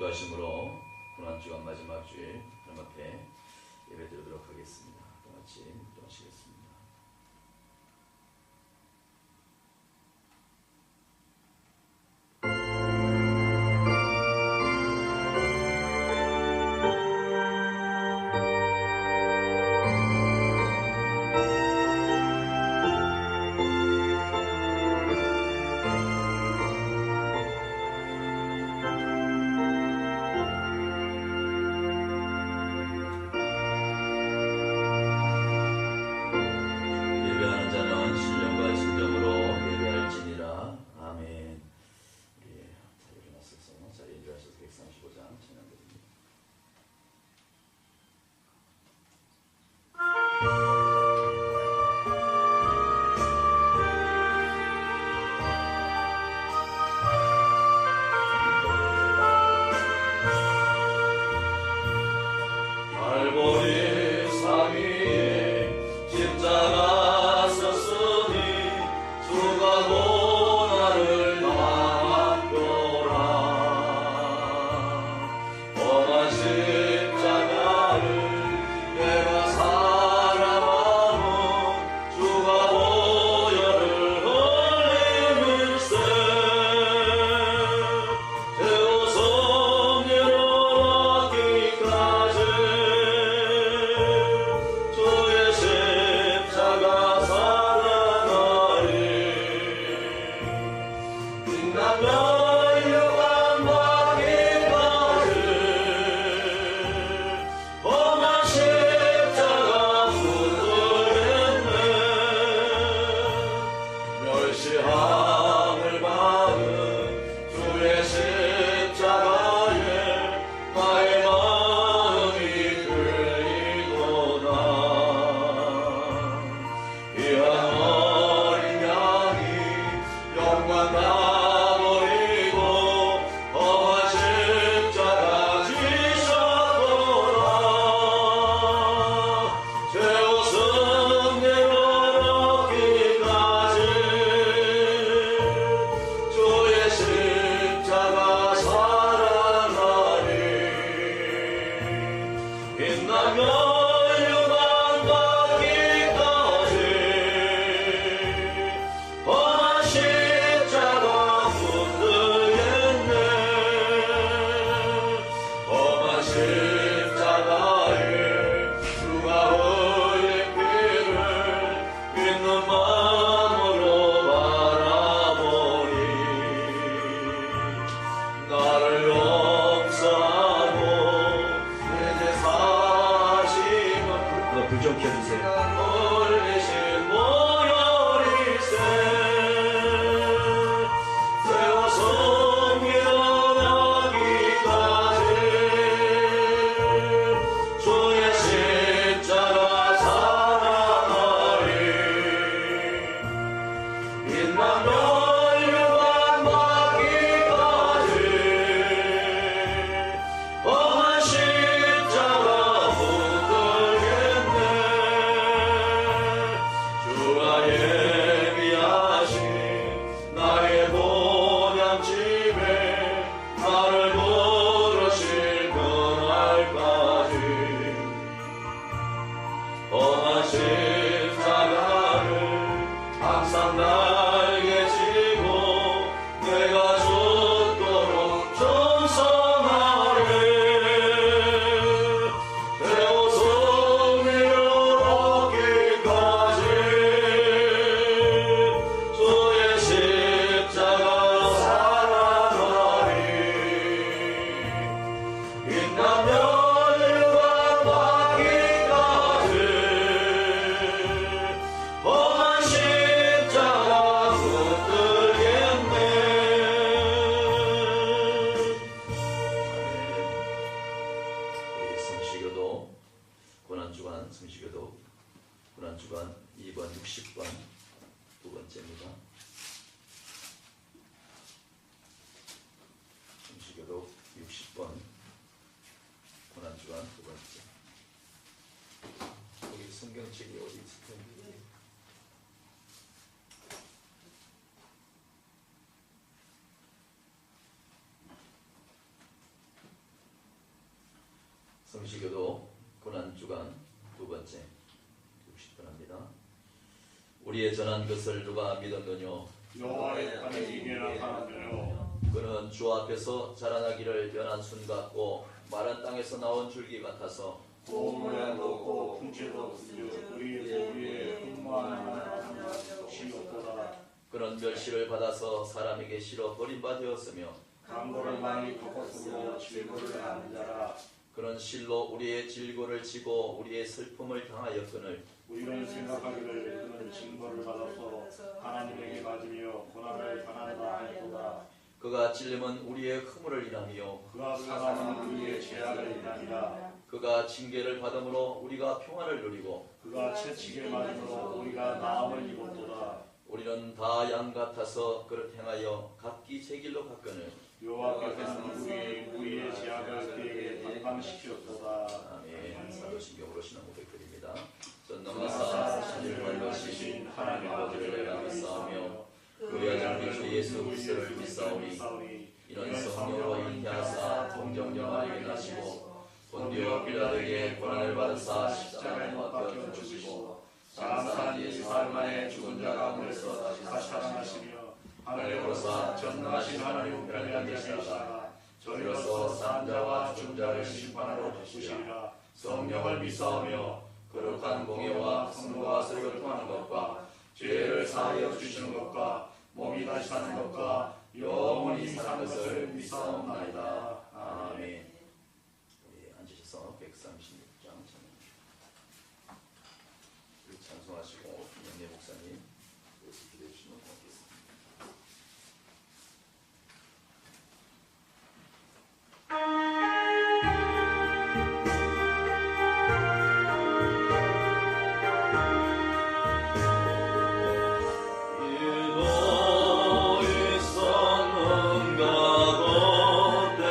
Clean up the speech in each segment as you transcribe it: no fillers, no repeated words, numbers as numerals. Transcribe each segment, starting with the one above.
기도하심으로 고난주간 마지막 주일 하나님 앞에 예배드리도록 하겠습니다. 다 같이 기도하시겠습니다. 고난주간 2번 60번 두 번째입니다. 성시교독 60번 고난주간 두 번째. 여기 성경책이 어디 있을 텐데. 성시교도 고난주간 두 번째 60분합니다. 우리의 전한 것을 누가 믿었느뇨? 여호와의 반응이 나타나며 그는 주 앞에서 자라나기를 연한 순 같고 마른 땅에서 나온 줄기 같아서 고물에 높고 풍채도 없으며 우리의 흠만 시옵도다. 그는 멸시를 받아서 사람에게 실어 버림바 되었으며 강고를 많이 꺾었으며 질고를 하는 자라. 그는 실로 우리의 질고를 지고 우리의 슬픔을 당하였거늘 우리는 생각하기를 그는 징벌을 받아서 하나님에게 맞으며 고난을 당한다 하였도다. 그가 찔림은 우리의 허물을 인하며 그가 사랑은 우리의 죄악을 인하니라. 그가 징계를 받음으로 우리가 평안을 누리고 그가 채찍에 맞음으로 우리가 나음을 입었도다. 우리는 다 양 같아서 그를 행하여 각기 제 길로 갔거늘 여호와께서는 우리의 죄악을 그에게 담당시켰도다. 아멘. 사도신경으로 신앙 고백드립니다. 전능하사 하늘을 만드신 하나님 아버지를 내가 믿사오며 그의 아들 주 예수 그리스도를 믿사오니 이는 성령으로 잉태하사 동정녀 마리아에게 나시고 본디오 빌라도에게 고난을 받으사 십자가에 못 박혀 죽으시고 장사한 지 사흘 만에 죽은 자 가운데서 다시 살아나시며 하늘에 오르사 전능하신 하나님 우편에 앉으시다가 저희로서 산 자와 죽은 자를 심판하러 오시리라. 성령을 믿사오며 거룩한 공예와 성도와 서로 통하는 것과 죄를 사하여 주시는 것과 몸이 다시 사는 것과 영원히 사는 것을 믿사옵나이다. 아멘. 우리 앉으셔서 136장 찬송하시고 영례 목사님 기도해 주시면 고맙겠습니다. 너희 성은 가운데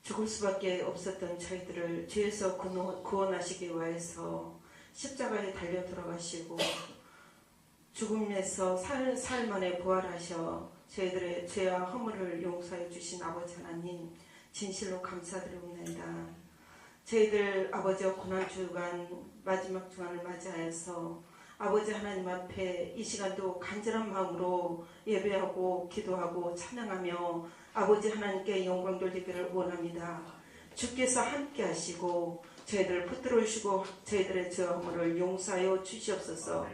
죽을 수밖에 없었던 저희들을 죄에서 구원하시기 위해서 십자가에 달려 들어가시고 죽음에서 사흘 만에 부활하셔 저희들의 죄와 허물을 용서해 주신 아버지 하나님 진실로 감사드립니다. 저희들 아버지와 고난주간 마지막 주간을 맞이하여서 아버지 하나님 앞에 이 시간도 간절한 마음으로 예배하고 기도하고 찬양하며 아버지 하나님께 영광 돌리기를 원합니다. 주께서 함께 하시고 저희들을 붙들어 주시고 저희들의 죄와 허물을 용서하여 주시옵소서.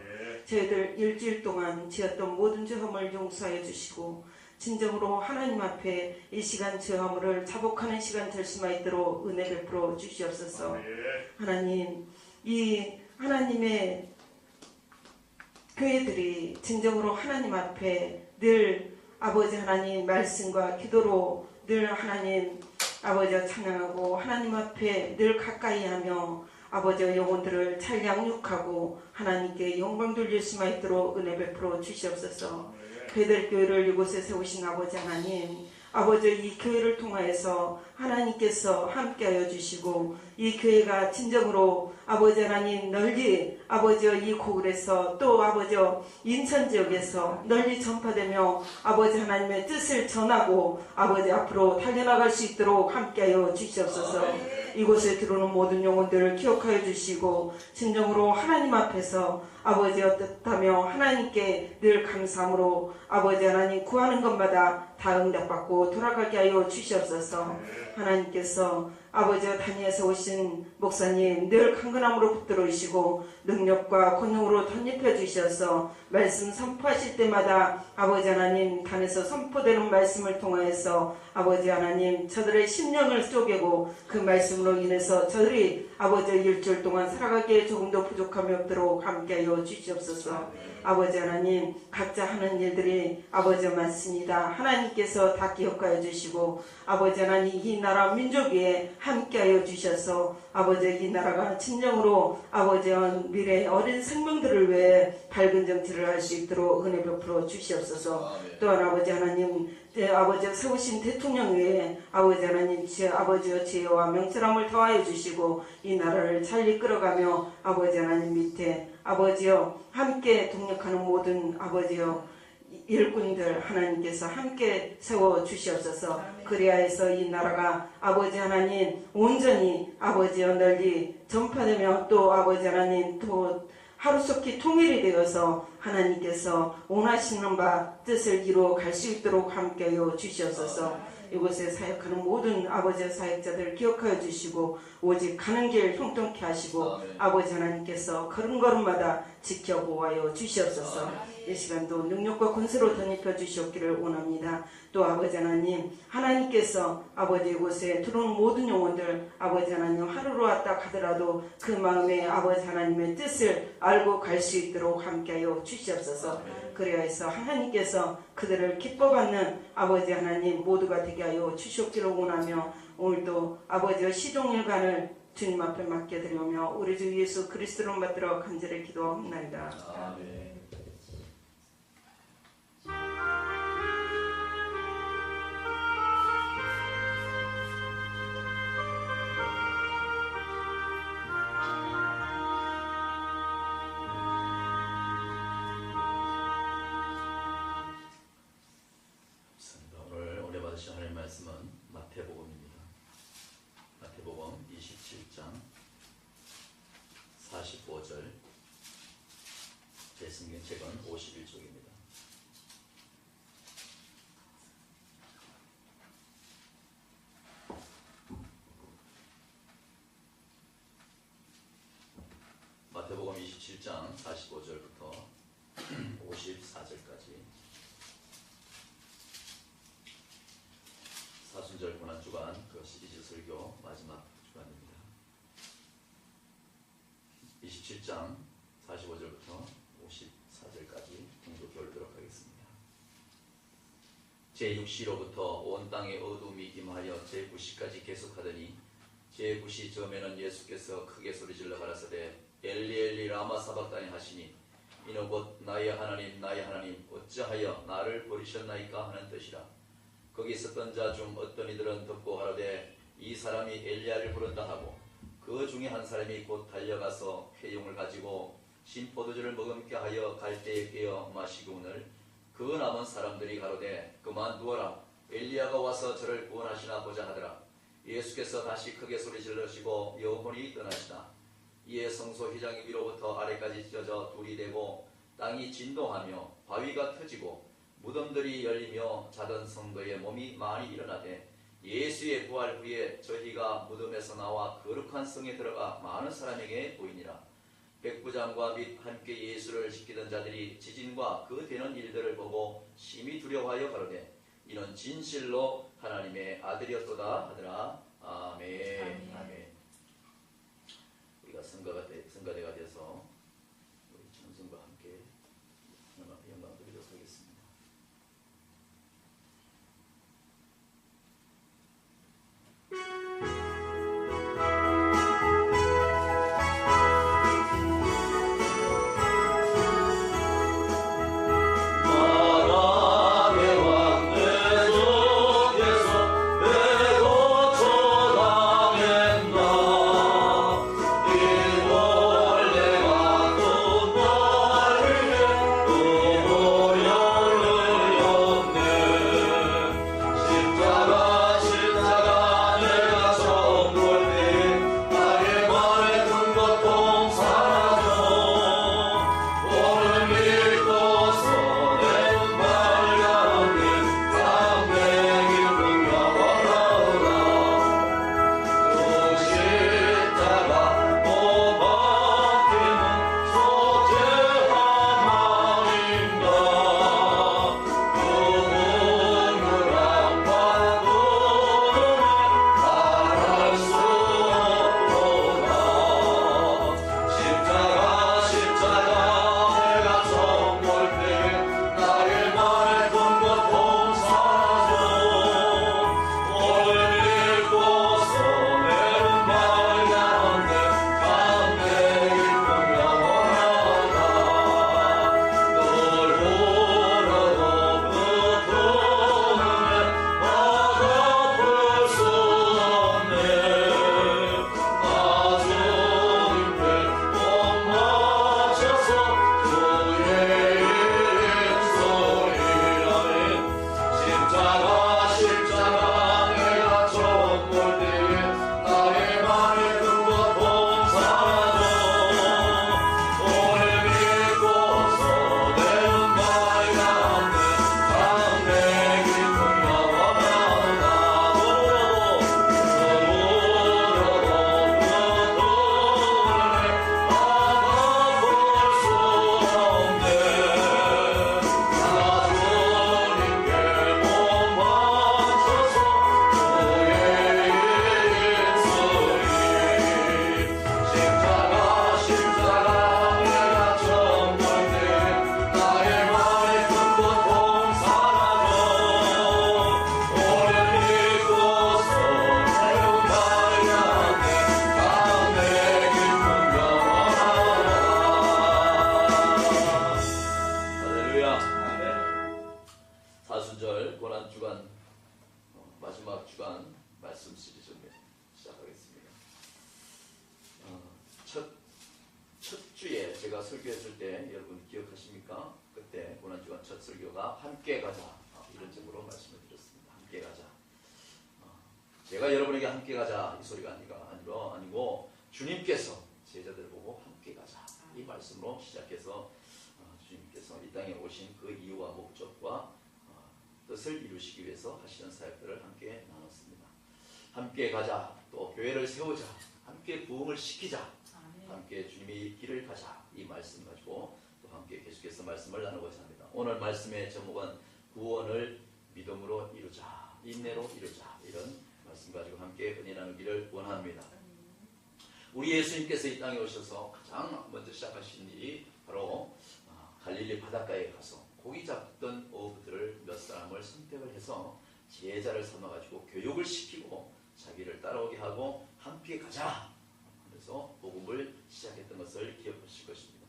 저희들 일주일 동안 지었던 모든 죄 허물 용서하여 주시고 진정으로 하나님 앞에 이 시간 죄 허물을 자복하는 시간 될 수만 있도록 은혜 베풀어 주시옵소서. 하나님, 이 하나님의 교회들이 진정으로 하나님 앞에 늘 아버지 하나님 말씀과 기도로 늘 하나님 아버지와 찬양하고 하나님 앞에 늘 가까이 하며 아버지의 영혼들을 잘 양육하고 하나님께 영광 돌릴 수만 있도록 은혜 베풀어 주시옵소서. 베델교회를 이곳에 세우신 아버지 하나님, 아버지 이 교회를 통하여서 하나님께서 함께하여 주시고 이 교회가 진정으로 아버지 하나님 널리 아버지여 이 고을에서 또 아버지여 인천 지역에서 널리 전파되며 아버지 하나님의 뜻을 전하고 아버지 앞으로 달려나갈 수 있도록 함께하여 주시옵소서. 이곳에 들어오는 모든 영혼들을 기억하여 주시고 진정으로 하나님 앞에서 아버지여 뜻하며 하나님께 늘 감사함으로 아버지 하나님 구하는 것마다 다 응답받고 돌아가게 하여 주시옵소서. 하나님께서 아버지와 단위에서 오신 목사님 늘 강건함으로 붙들어 주시고 능력과 권능으로 덧입혀 주셔서 말씀 선포하실 때마다 아버지 하나님 단에서 선포되는 말씀을 통하여서 아버지 하나님 저들의 심령을 쪼개고 그 말씀으로 인해서 저들이 아버지 일주일 동안 살아가기에 조금도 부족함이 없도록 함께하여 주시옵소서. 아버지 하나님 각자 하는 일들이 아버지 많습니다. 하나님께서 다 기억하여 주시고 아버지 하나님 이 나라 민족 위에 함께하여 주셔서 아버지 이 나라가 진정으로 아버지의 미래 어린 생명들을 위해 밝은 정치를 할 수 있도록 은혜 베풀어 주시옵소서. 또한 아버지 하나님 아버지 세우신 대통령 위에 아버지 하나님 아버지의 지혜와 명철함을 더하여 주시고 이 나라를 잘 이끌어가며 아버지 하나님 밑에 아버지여 함께 동력하는 모든 아버지여 일꾼들 하나님께서 함께 세워 주시옵소서. 그리하여서 이 나라가 아버지 하나님 온전히 아버지여 널리 전파되며 또 아버지 하나님 또 하루속히 통일이 되어서 하나님께서 원하시는 바 뜻을 이루어 갈 수 있도록 함께하여 주시옵소서. 이곳에 사역하는 모든 아버지의 사역자들 기억하여 주시고 오직 가는 길 형통케 하시고 아버지 하나님께서 걸음걸음마다 지켜보아여 주시옵소서. 이 시간도 능력과 권세로 덧입혀 주시옵기를 원합니다. 또 아버지 하나님 하나님께서 아버지 이곳에 들어오는 모든 영혼들 아버지 하나님 하루로 왔다 가더라도 그 마음에 아버지 하나님의 뜻을 알고 갈 수 있도록 함께하여 주시옵소서. 그리하여서 하나님께서 그들을 기뻐받는 아버지 하나님 모두가 되게 하여 주시옵기를 원하며 오늘도 아버지의 시종일관을 주님 앞에 맡겨드리며 우리 주 예수 그리스도로 받들어 간절히 기도합니다. 아멘. 오늘 받으신 하나님의 말씀은 마태복음입니다. 마태복음 27장 45절 제 성경책은 51쪽입니다. 마태복음 27장 45절부터 54절까지 사순절 고난주간 그 시리즈 설교 마지막 주간입니다. 27장 45절부터 54절까지 공독해 올리도록 하겠습니다. 제6시로부터 온 땅에 어둠이 임하여 제9시까지 계속하더니 제9시 즈음에는 예수께서 크게 소리질러 가라사대 엘리 엘리 라마 사박다니 하시니 이는 곧 나의 하나님 나의 하나님 어찌하여 나를 버리셨나이까 하는 뜻이라. 거기 있었던 자 중 어떤 이들은 듣고 하라되 이 사람이 엘리야를 부른다 하고 그 중에 한 사람이 곧 달려가서 회용을 가지고 신 포도주를 머금게 하여 갈대에 깨어 마시고는 그 남은 사람들이 가로되 그만 두어라 엘리야가 와서 저를 구원하시나 보자 하더라. 예수께서 다시 크게 소리 질러시고 영혼이 떠나시나 이에 성소 휘장이 위로부터 아래까지 찢어져 둘이 되고 땅이 진동하며 바위가 터지고 무덤들이 열리며 자던 성도의 몸이 많이 일어나되 예수의 부활 후에 저희가 무덤에서 나와 거룩한 성에 들어가 많은 사람에게 보이니라. 백부장과 및 함께 예수를 지키던 자들이 지진과 그 되는 일들을 보고 심히 두려워하여 가로되 이는 진실로 하나님의 아들이었도다 하더라. 아멘. 아멘. 우리가 성가대가 돼서 우리 찬송과 함께 하나님 앞에 영광 드리도록 하겠습니다. 제가 설교했을 때 여러분 기억하십니까? 그때 고난주간 첫 설교가 함께 가자 이런 제목으로 말씀을 드렸습니다. 함께 가자. 제가 여러분에게 함께 가자 이 소리가 아니고 주님께서 제자들을 보고 함께 가자 이 말씀으로 시작해서 주님께서 이 땅에 오신 그 이유와 목적과 뜻을 이루시기 위해서 하시는 사역들을 함께 나눴습니다. 함께 가자, 또 교회를 세우자, 함께 부흥을 시키자, 함께 주님의 길을 가자 이 말씀 가지고 또 함께 계속해서 말씀을 나누고자 합니다. 오늘 말씀의 제목은 구원을 믿음으로 이루자, 인내로 이루자 이런 말씀 가지고 함께 은혜 나누기를 원합니다. 우리 예수님께서 이 땅에 오셔서 가장 먼저 시작하신 일이 바로 갈릴리 바닷가에 가서 고기 잡던 어부들을 몇 사람을 선택을 해서 제자를 삼아가지고 교육을 시키고 자기를 따라오게 하고 함께 가자 그래서 복음을 시작했던 것을 기억하실 것입니다.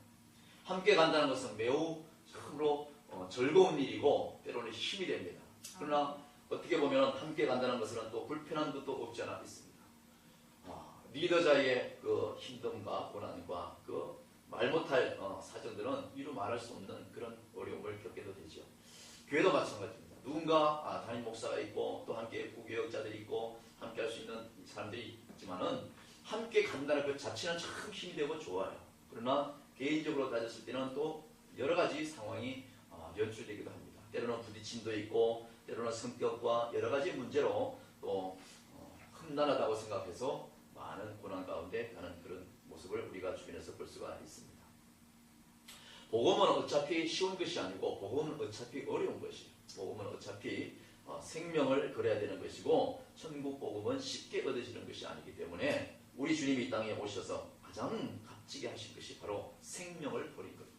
함께 간다는 것은 매우 참으로 즐거운 일이고 때로는 힘이 됩니다. 그러나 어떻게 보면 함께 간다는 것은 또 불편한 것도 없지 않아 있습니다. 리더자의 그 힘듦과 고난과 그 말 못할 사정들은 이루 말할 수 없는 그런 어려움을 겪게도 되죠. 교회도 마찬가지입니다. 누군가 담임 목사가 있고 또 함께 부교역자들이 있고 함께 할 수 있는 사람들이 있지만은 함께 간다는 그 자체는 참 힘이 되고 좋아요. 그러나 개인적으로 따졌을 때는 또 여러 가지 상황이 연출되기도 합니다. 때로는 부딪힘도 있고 때로는 성격과 여러 가지 문제로 또 험난하다고 생각해서 많은 고난 가운데 가는 그런 모습을 우리가 주변에서 볼 수가 있습니다. 복음은 어차피 쉬운 것이 아니고 복음은 어차피 어려운 것이에요. 복음은 어차피 생명을 걸어야 되는 것이고 천국 복음은 쉽게 얻어지는 것이 아니기 때문에 우리 주님이 이 땅에 오셔서 가장 값지게 하신 것이 바로 생명을 버린 겁니다.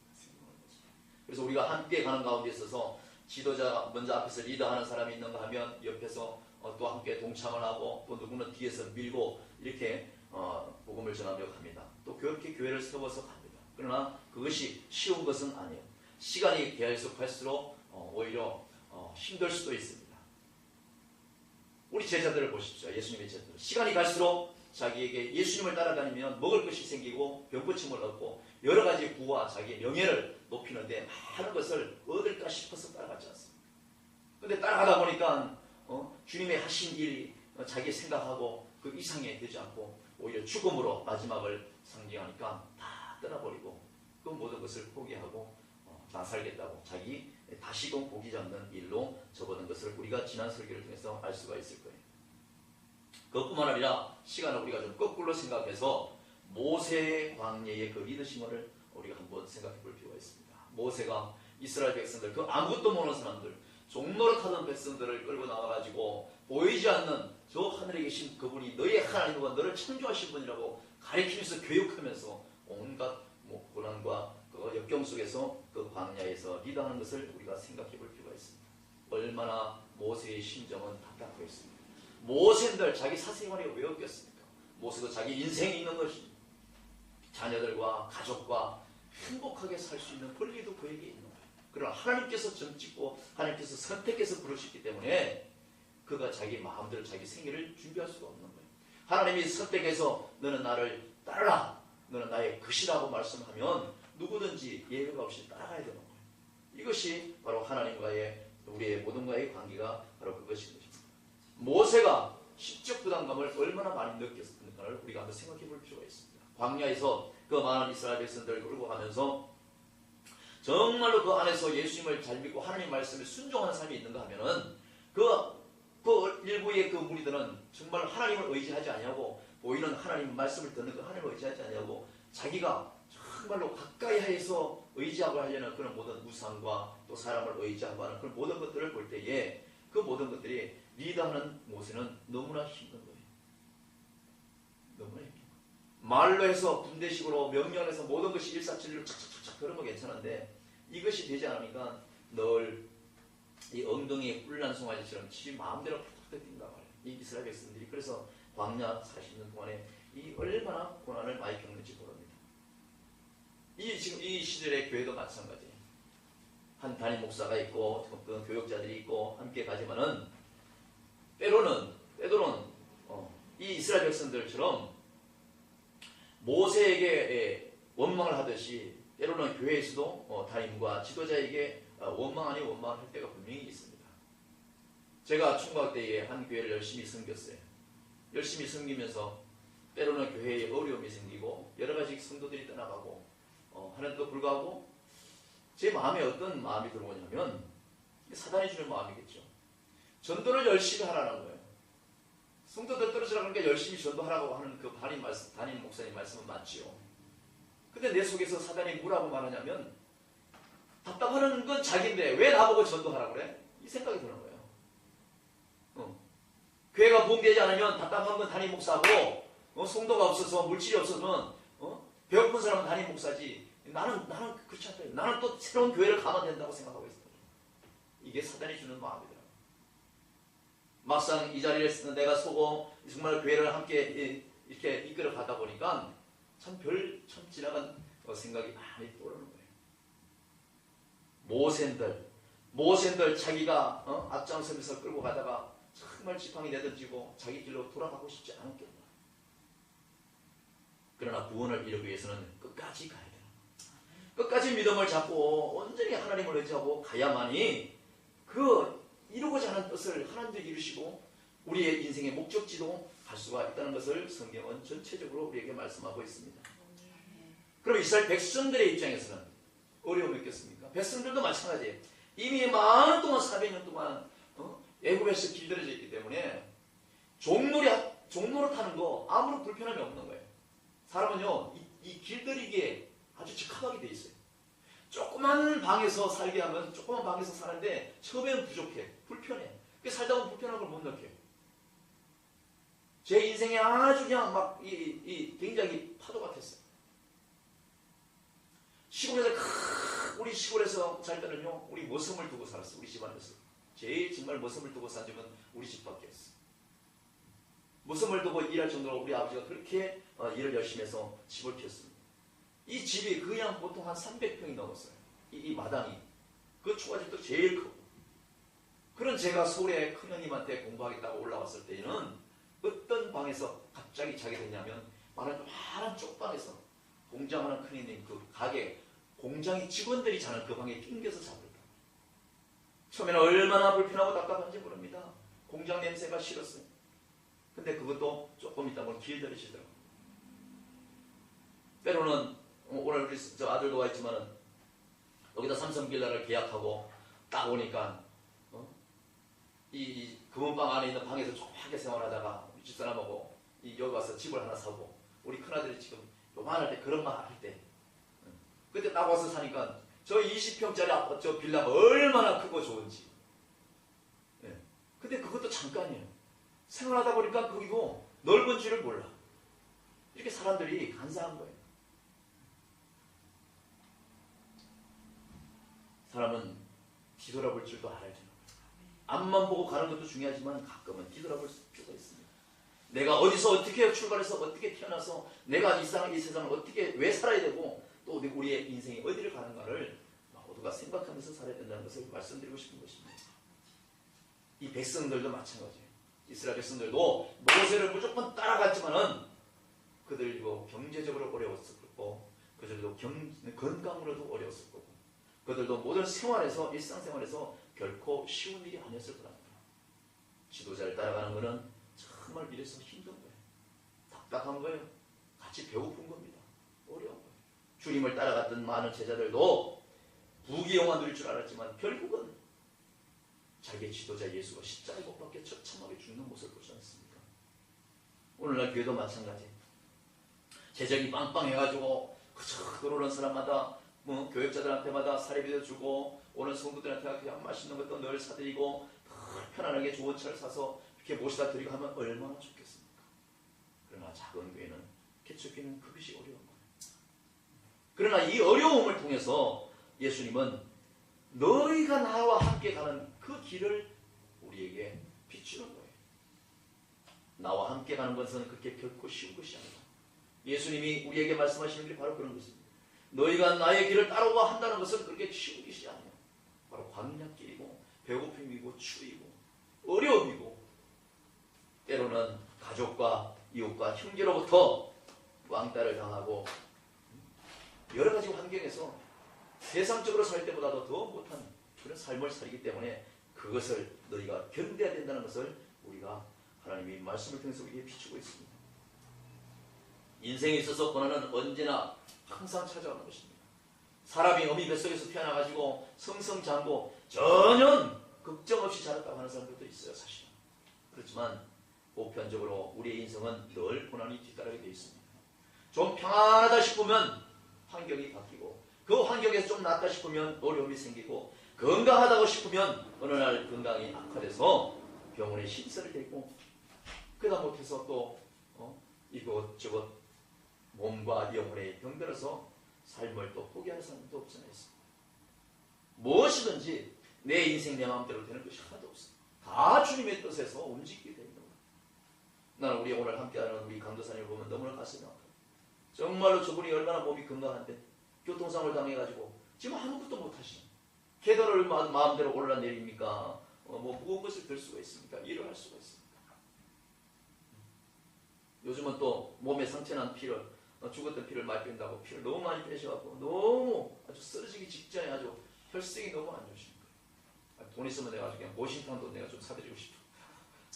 그래서 우리가 함께 가는 가운데 있어서 지도자 먼저 앞에서 리더하는 사람이 있는가 하면 옆에서 또 함께 동참을 하고 또 누구는 뒤에서 밀고 이렇게 복음을 전하려고 합니다. 또 그렇게 교회를 세워서 갑니다. 그러나 그것이 쉬운 것은 아니에요. 시간이 계속할수록 오히려 힘들 수도 있습니다. 우리 제자들을 보십시오. 예수님의 제자들. 시간이 갈수록 자기에게 예수님을 따라다니면 먹을 것이 생기고 병고침을 얻고 여러 가지 부와 자기의 명예를 높이는데 많은 것을 얻을까 싶어서 따라가지 않습니다. 그런데 따라가다 보니까 주님의 하신 일이 자기 생각하고 그 이상이 되지 않고 오히려 죽음으로 마지막을 상징하니까 다 떠나버리고 그 모든 것을 포기하고 나 살겠다고 자기 다시금 고기 잡는 일로 접어든 것을 우리가 지난 설교를 통해서 알 수가 있을 거예요. 그것뿐만 아니라 시간을 우리가 좀 거꾸로 생각해서 모세의 광야의 그 리더십을 우리가 한번 생각해 볼 필요가 있습니다. 모세가 이스라엘 백성들, 그 아무것도 모르는 사람들, 종노릇하던 백성들을 끌고 나와가지고 보이지 않는 저 하늘에 계신 그분이 너의 하나님과 너를 창조하신 분이라고 가리키면서 교육하면서 온갖 고난과 그 역경 속에서 그 광야에서 리더하는 것을 우리가 생각해 볼 필요가 있습니다. 얼마나 모세의 심정은 답답했습니다. 모세들 자기 사생활에 왜 없겠습니까? 모세도 자기 인생이 있는 것이 자녀들과 가족과 행복하게 살 수 있는 권리도 그에게 있는 거예요. 그러나 하나님께서 점찍고 하나님께서 선택해서 부르셨기 때문에 그가 자기 마음대로 자기 생애를 준비할 수가 없는 거예요. 하나님이 선택해서 너는 나를 따르라, 너는 나의 것이라고 말씀하면 누구든지 예외가 없이 따라가야 되는 거예요. 이것이 바로 하나님과의 우리의 모든과의 관계가 바로 그것인 것입니다. 모세가 시적 부담감을 얼마나 많이 느꼈는가를 우리가 한번 생각해 볼 필요가 있습니다. 광야에서 그 많은 이스라엘 백성들을 끌고 가면서 정말로 그 안에서 예수님을 잘 믿고 하나님 말씀에 순종하는 삶이 있는가 하면은 그 일부의 그 무리들은 정말 하나님을 의지하지 아니하고 보이는 하나님 말씀을 듣는 그 하나님을 의지하지 아니하고 자기가 정말로 가까이 해서 의지하고 하려는 그런 모든 우상과 또 사람을 의지하고 하는 그런 모든 것들을 볼 때에 그 모든 것들이 리더하는 모세는 너무나 힘든 거예요. 너무나 힘든 거예요. 말로 해서 군대식으로 명령해서 모든 것이 일사천리로 착착착착 그런 거 괜찮은데 이것이 되지 않으니까 늘 이 엉덩이에 뿔난 송아지처럼 지 마음대로 팍팍 뛴단 말이에요. 이 이스라엘 백성들이 그래서 광야 40년 동안에 이 얼마나 고난을 많이 겪는지 모릅니다. 지금 이 시절의 교회도 마찬가지예요. 한 담임 목사가 있고 그 교역자들이 있고 함께 가지만은 때로는 이 이스라엘 백성들처럼 모세에게 원망을 하듯이 때로는 교회에서도 담임과 지도자에게 원망 아닌 원망할 때가 분명히 있습니다. 제가 총각 때에 한 교회를 열심히 섬겼어요. 열심히 섬기면서 때로는 교회에 어려움이 생기고 여러 가지 성도들이 떠나가고 하는데도 불구하고 제 마음에 어떤 마음이 들어오냐면 사단이 주는 마음이겠죠. 전도를 열심히 하라는 거예요. 성도들 떨어지라는 게 열심히 전도하라고 하는 그 담임 목사님 말씀은 맞지요. 근데 내 속에서 사단이 뭐라고 말하냐면 답답하는 건 자기인데 왜 나보고 전도하라고 그래? 이 생각이 드는 거예요. 교회가 부흥되지 않으면 답답한 건 담임 목사고 성도가 없어서 물질이 없어서는 배고픈 사람은 담임 목사지 나는 그렇지 않다. 나는 또 새로운 교회를 가면 된다고 생각하고 있어요. 이게 사단이 주는 마음이더라고요. 막상 이 자리에 쓰는 내가 서고 정말 교회를 함께 이렇게 이끌어 가다 보니까 참 지나간 생각이 많이 떠오르는 거예요. 모세들 모세들 자기가 앞장서면서 끌고 가다가 정말 지팡이 내던지고 자기 길로 돌아가고 싶지 않았겠나. 그러나 구원을 이루기 위해서는 끝까지 가야 돼요. 끝까지 믿음을 잡고 온전히 하나님을 의지하고 가야만이 그 이루고자 하는 뜻을 하나님도 이루시고 우리의 인생의 목적지도 갈 수가 있다는 것을 성경은 전체적으로 우리에게 말씀하고 있습니다. 그럼 이스라엘 백성들의 입장에서는 어려움이 있겠습니까? 백성들도 마찬가지예요. 이미 많은 동안 400년 동안 애굽에서 길들여져 있기 때문에 종로를 타는 거 아무런 불편함이 없는 거예요. 사람은요 이 길들이기에 아주 적합하게 돼 있어요. 조그만 방에서 살게 하면 조그만 방에서 사는데 처음에는 부족해, 불편해. 살다 보면 불편한 걸 못 느껴요. 제 인생에 아주 그냥 막 굉장히 파도 같았어요. 우리 시골에서 살 때는요, 우리 머슴을 두고 살았어요. 우리 집안에서 제일 정말 머슴을 두고 산 집은 우리 집밖에 없어요. 머슴을 두고 일할 정도로 우리 아버지가 그렇게 일을 열심히 해서 집을 키웠습니다. 이 집이 그냥 보통 한 300평이 넘었어요. 이 마당이. 그 초가집도 제일 크고. 그런 제가 서울에 큰형님한테 공부하겠다고 올라왔을 때에는 어떤 방에서 갑자기 자게 됐냐면 파란 쪽방에서 공장하는 큰형님 그 가게 공장의 직원들이 자는 그 방에 낑겨서 자버렸다. 처음에는 얼마나 불편하고 답답한지 모릅니다. 공장 냄새가 싫었어요. 근데 그것도 조금 있다 보면 길들이시더라고요. 때로는 오늘 우리 저 아들도 와 있지만은 여기다 삼성빌라를 계약하고 딱 오니까 이 금은방 안에 있는 방에서 조그맣게 생활하다가 우리 집사람하고 여기 와서 집을 하나 사고 우리 큰아들이 지금 요만할 때 그런 말 할 때 그때 딱 와서 사니까 저 20평짜리 아파트 저 빌라가 얼마나 크고 좋은지. 근데 그것도 잠깐이에요. 생활하다 보니까 거기도 넓은 줄을 몰라. 이렇게 사람들이 간사한 거예요. 사람은 뒤돌아볼 줄도 알아야 돼요. 앞만 보고 가는 것도 중요하지만 가끔은 뒤돌아볼 필요가 있습니다. 내가 어디서 어떻게 출발해서 어떻게 태어나서 내가 이 세상을 어떻게 왜 살아야 되고 또 우리의 인생이 어디를 가는가를 모두가 생각하면서 살아야 된다는 것을 말씀드리고 싶은 것입니다. 이 백성들도 마찬가지예요. 이스라엘 백성들도 모세를 무조건 따라갔지만은 그들도 경제적으로 어려웠었고 그들도 건강으로도 어려웠을 거고 그들도 모든 생활에서 일상생활에서 결코 쉬운 일이 아니었을 거랍니다. 지도자를 따라가는 것은 정말 이래서 힘든 거예요. 답답한 거예요. 같이 배고픈 겁니다. 어려운 거예요. 주님을 따라갔던 많은 제자들도 부귀영화 누릴 줄 알았지만 결국은 자기의 지도자 예수가 십자가에 못 박혀 처참하게 죽는 모습을 보지 않습니까? 오늘날 교회도 마찬가지예요. 재정이 빵빵해가지고 그저 들어오는 사람마다 교역자들한테마다 사례비도 주고 오는 성도들한테 그냥 맛있는 것도 늘 사드리고 편안하게 좋은 차를 사서 이렇게 모시다 드리고 하면 얼마나 좋겠습니까? 그러나 작은 교회는 개척교회는 그것이 어려운 거예요. 그러나 이 어려움을 통해서 예수님은 너희가 나와 함께 가는 그 길을 우리에게 비추는 거예요. 나와 함께 가는 것은 그렇게 결코 쉬운 것이 아니다. 예수님이 우리에게 말씀하시는 게 바로 그런 것입니다. 너희가 나의 길을 따라오고 한다는 것은 그렇게 쉬운 것이 아니에요. 바로 광야길이고 배고픔이고 추위고 어려움이고 때로는 가족과 이웃과 형제로부터 왕따를 당하고 여러 가지 환경에서 세상적으로 살 때보다도 더 못한 그런 삶을 살기 때문에 그것을 너희가 견뎌야 된다는 것을 우리가 하나님이 말씀을 통해서 우리에게 비추고 있습니다. 인생에 있어서 고난은 언제나 항상 찾아오는 것입니다. 사람이 어미 뱃속에서 태어나가지고 성성장고 전혀 걱정 없이 자랐다고 하는 사람들도 있어요. 사실은. 그렇지만 보편적으로 우리의 인생은 늘 고난이 뒤따르게 되어 있습니다. 좀 평안하다 싶으면 환경이 바뀌고 그 환경에서 좀 낫다 싶으면 어려움이 생기고 건강하다고 싶으면 어느 날 건강이 악화돼서 병원에 신세를 겠고 그러다 못해서 또 이것저것 몸과 영혼에 병들어서 삶을 또 포기하는 사람도 없지 않아 있습니다. 무엇이든지 내 인생 내 마음대로 되는 것이 하나도 없습니다. 다 주님의 뜻에서 움직이게 됩니다. 나는 우리 오늘 함께하는 우리 강도사님을 보면 너무나 가슴이 아파요. 정말로 저분이 얼마나 몸이 건강한데 교통사고를 당해가지고 지금 아무것도 못하시죠. 계단을 마음대로 올라내립니까? 뭐 무거운 것을 들 수가 있습니까? 일을 할 수가 있습니까? 요즘은 또 몸에 상처난 피를 죽었던 피를 많이 뺀다고 피를 너무 많이 빼셔갖고 너무 아주 쓰러지기 직전에 아주 혈색이 너무 안 좋으신 거예요. 돈 있으면 내가 그냥 모신탕도 내가 좀 사드리고 싶어.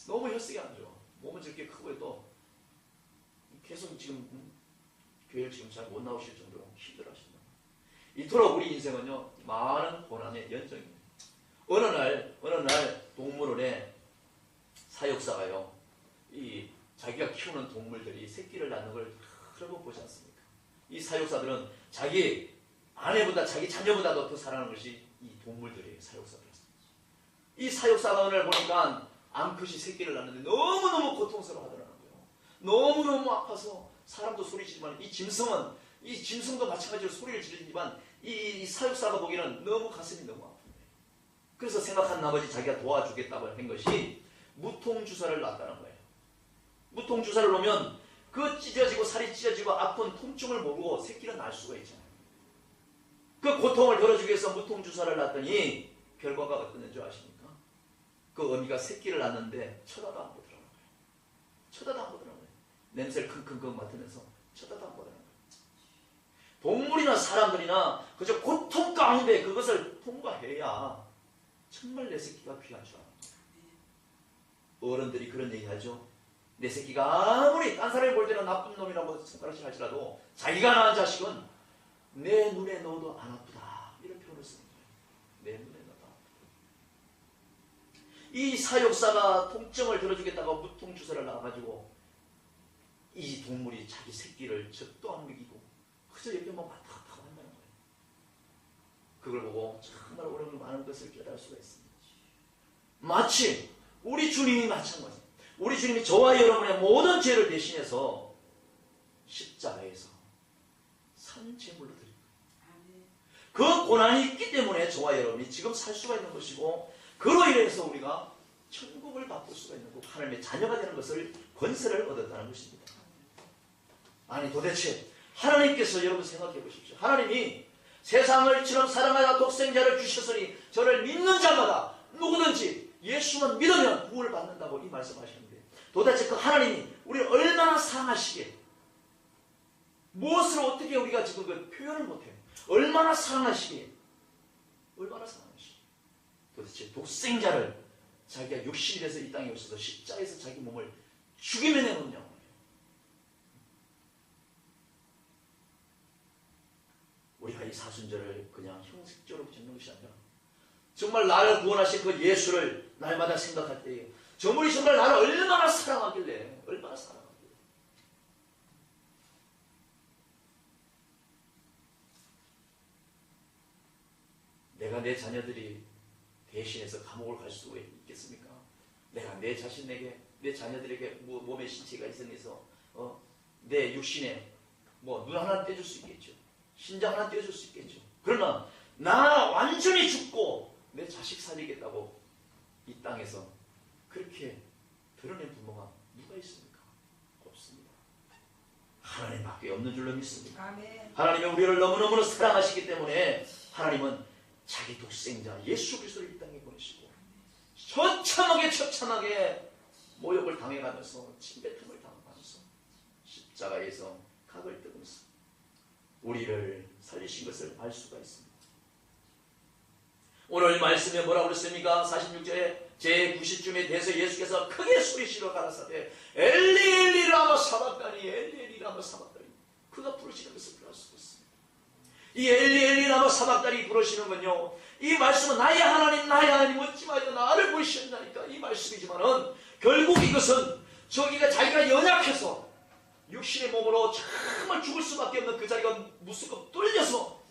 너무 혈색이 안 좋아. 몸은 저렇게 크고 해도 계속 지금 교회를 지금 잘 못 나오실 정도로 힘들어하신다. 이토록 우리 인생은요 많은 고난의 연정입니다. 어느 날 동물원에 사육사가요 이 자기가 키우는 동물들이 새끼를 낳는 걸 여러 번 보지 않습니까? 이 사육사들은 자기 아내보다 자기 자녀보다도 더 사랑하는 것이 이 동물들이에요. 사육사들. 이 사육사가 어느 날 보니까 암컷이 새끼를 낳는데 너무너무 고통스러워하더라는 거예요. 너무너무 아파서 사람도 소리 지르지만 이 짐승도 마찬가지로 소리를 지르지만 이 사육사가 보기에는 너무 가슴이 너무 아픈데 그래서 생각한 나머지 자기가 도와주겠다고 한 것이 무통주사를 놨다는 거예요. 무통주사를 놓으면 그 찢어지고 살이 찢어지고 아픈 통증을 모르고 새끼를 낳을 수가 있잖아요. 그 고통을 덜어주기 위해서 무통주사를 놨더니 결과가 어땠는지 아십니까? 그 어미가 새끼를 낳는데 쳐다도 안 보더라고요. 쳐다도 안 보더라고요. 냄새를 킁킁킁 맡으면서 쳐다도 안 보더라고요. 동물이나 사람들이나 그저 고통 가운데 그것을 통과해야 정말 내 새끼가 귀한 줄 알아요. 어른들이 그런 얘기하죠. 내 새끼가 아무리 딴 사람이 볼 때는 나쁜 놈이라고 손가락질 할지라도 자기가 낳은 자식은 내 눈에 넣어도 안 아프다. 이런 표현을 쓰는 거예요. 내 눈에 넣어도 안 아프다. 이 사육사가 통증을 들어주겠다고 무통주사를 놔가지고 이 동물이 자기 새끼를 젖도 안 먹이고 그저 옆에만 왔다 갔다 한다는 거예요. 그걸 보고 정말 오늘 많은 것을 깨달을 수가 있습니다. 마치 우리 주님이 마찬가지입니다. 우리 주님이 저와 여러분의 모든 죄를 대신해서 십자가에서 산 제물로 드립니다. 그 고난이 있기 때문에 저와 여러분이 지금 살 수가 있는 것이고 그로 인해서 우리가 천국을 바꿀 수가 있는 거고 하나님의 자녀가 되는 것을 권세를 얻었다는 것입니다. 아니 도대체 하나님께서 여러분 생각해 보십시오. 하나님이 세상을 이처럼 사랑하여 독생자를 주셨으니 저를 믿는 자마다 누구든지 예수만 믿으면 구원을 받는다고 이 말씀하시는데 도대체 그 하나님이 우리를 얼마나 사랑하시기에 무엇을 어떻게 우리가 지금 그 표현을 못해요. 얼마나 사랑하시기에 도대체 독생자를 자기가 육신이 돼서 이 땅에 오셔서 십자가에서 자기 몸을 죽이며 내놓냐고. 우리가 이 사순절을 그냥 형식적으로 짓는 것이 아니라 정말 나를 구원하신 그 예수를 날마다 생각할 때에 저분이 정말 나를 얼마나 사랑하길래 내가 내 자녀들이 대신해서 감옥을 갈 수 있겠습니까? 내가 내 자신에게 내 자녀들에게 몸에 신체가 있어서 내 육신에 눈 하나 떼줄 수 있겠죠. 신장 하나 떼줄 수 있겠죠. 그러나 나 완전히 죽고 내 자식 살리겠다고 이 땅에서 그렇게 드러낸 부모가 누가 있습니까? 없습니다. 하나님밖에 없는 줄로 믿습니다. 아멘. 하나님은 우리를 너무너무 사랑하시기 때문에 하나님은 자기 독생자 예수 그리스도를 이 땅에 보내시고 처참하게 모욕을 당해가면서 침뱉음을 당하면서 십자가에서 각을 뜨면서 우리를 살리신 것을 알 수가 있습니다. 오늘 말씀에 뭐라고 그랬습니까? 46절에 제90쯤에 대해서 예수께서 크게 소리시러 가라사대 엘리 엘리 라마 사박다니 엘리 엘리 라마 사박다니 그가 부르시는 것을 알 수가 있습니다. 이 엘리 엘리 라마 사박다니 부르시는 건요 이 말씀은 나의 하나님 어찌 마여 나를 보시었나니까 이 말씀이지만은 결국 이것은 자기가 연약해서 육신의 몸으로 정말 죽을 수밖에 없는 그 자리가 무스겁 뚫려서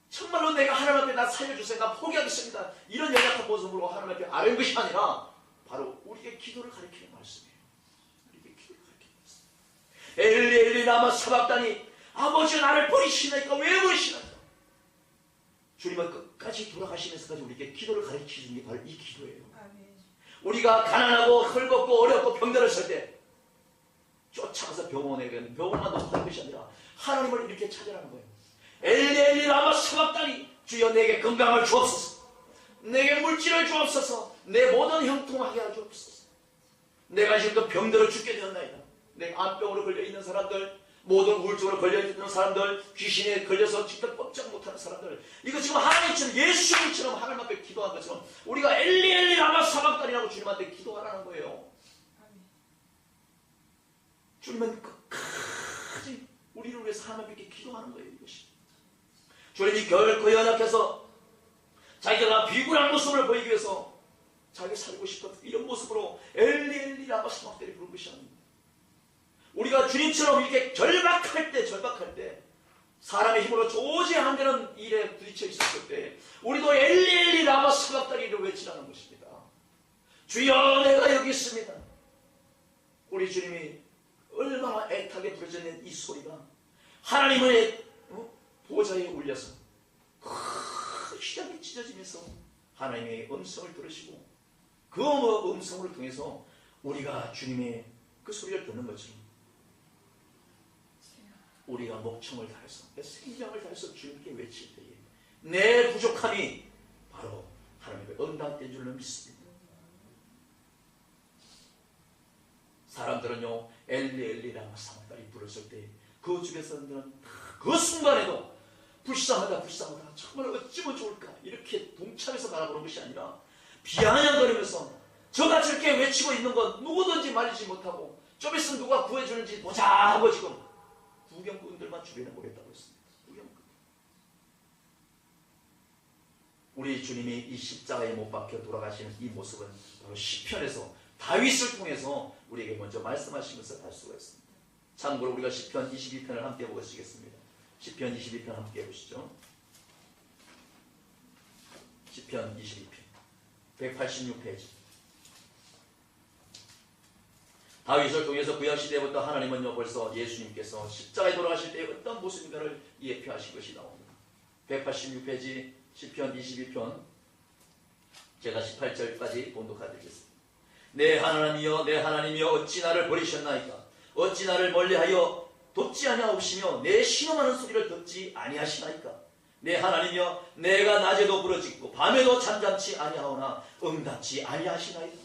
정말로 내가 하나님 앞에 나 살려주세요. 나 포기하겠습니다. 이런 연약한 모습으로 하나님 앞에 아뢰는 것이 아니라 바로 우리의 기도를 가리키는 말씀이에요. 우리의 기도를 가리키는 말씀. 엘리 엘리 라마 사박다니 아버지가 나를 버리시나이까 왜 버리시나이까. 주님은 끝까지 돌아가시면서까지 우리에게 기도를 가르치는 게 바로 이 기도예요. 아멘. 우리가 가난하고 헐벗고 어렵고 병들었을 때 쫓아가서 병원만 놓고 갈 것이 아니라 하나님을 이렇게 찾으라는 거예요. 엘리 엘리 라마 사박다니 주여 내게 건강을 주옵소서. 내게 물질을 주옵소서. 내 모든 형통하게 하주옵소서. 내가 지금도 병들어 죽게 되었나이다. 내가 암병으로 걸려있는 사람들, 모든 우울증으로 걸려있는 사람들, 귀신에 걸려서 직접 꼼짝 못하는 사람들, 이거 지금 하나님처럼 예수님처럼 하나님 앞에 기도한 것처럼 우리가 엘리 엘리 라마 사박단이라고 주님한테 기도하라는 거예요. 주님은 끝까지 우리를 위해서 하나님 앞에 기도하는 거예요. 이것이 주님이 결코 연약해서 자기가 비굴한 모습을 보이기 위해서 자기 살고 싶었던 이런 모습으로 엘리 엘리 라마 사박단이 부른 것이 아닙니다. 우리가 주님처럼 이렇게 절박할 때 사람의 힘으로 도저히 안 되는 일에 부딪혀 있었을 때 우리도 엘리 엘리 라마 사박다리를 외치라는 것입니다. 주여 내가 여기 있습니다. 우리 주님이 얼마나 애타게 부르짖는 이 소리가 하나님의 보좌에 울려서 휘장이 찢어지면서 하나님의 음성을 들으시고 그 음성을 통해서 우리가 주님의 그 소리를 듣는 것처럼 우리가 목청을 다해서 내 생명을 다해서 주님께 외칠 때에 내 부족함이 바로 하나님의 응답된 줄로 믿습니다. 사람들은요 엘리 엘리 라마 사박단이 부르실 때 그 주변에서는 그 순간에도 불쌍하다 정말 어찌면 좋을까 이렇게 동참해서 바라보는 것이 아니라 비아냥거리면서 저같이 이렇게 외치고 있는 건 누구든지 말리지 못하고 좀 있으면 누가 구해주는지 보자 하고 지금 구경꾼들만 주변에 모였다고 했습니다. 구경꾼. 우리 주님이 이 십자가에 못 박혀 돌아가시는 이 모습은 바로 시편에서 다윗을 통해서 우리에게 먼저 말씀하신 것을 알 수가 있습니다. 참고로 우리가 시편 22편을 함께 보시겠습니다. 시편 22편 함께 보시죠. 시편 22편 186페이지. 다윗을 통해서 구약시대부터 하나님은요 벌써 예수님께서 십자가에 돌아가실 때 어떤 모습인가를 예표하신 것이 나옵니다. 186페이지 시편 22편 제가 18절까지 봉독하드리겠습니다. 내 하나님이여 내 하나님이여 어찌 나를 버리셨나이까. 어찌 나를 멀리하여 돕지 아니하옵시며 내 신음하는 소리를 듣지 아니하시나이까. 내 하나님이여 내가 낮에도 부르짖고 밤에도 잠잠치 아니하오나 응답지 아니하시나이까.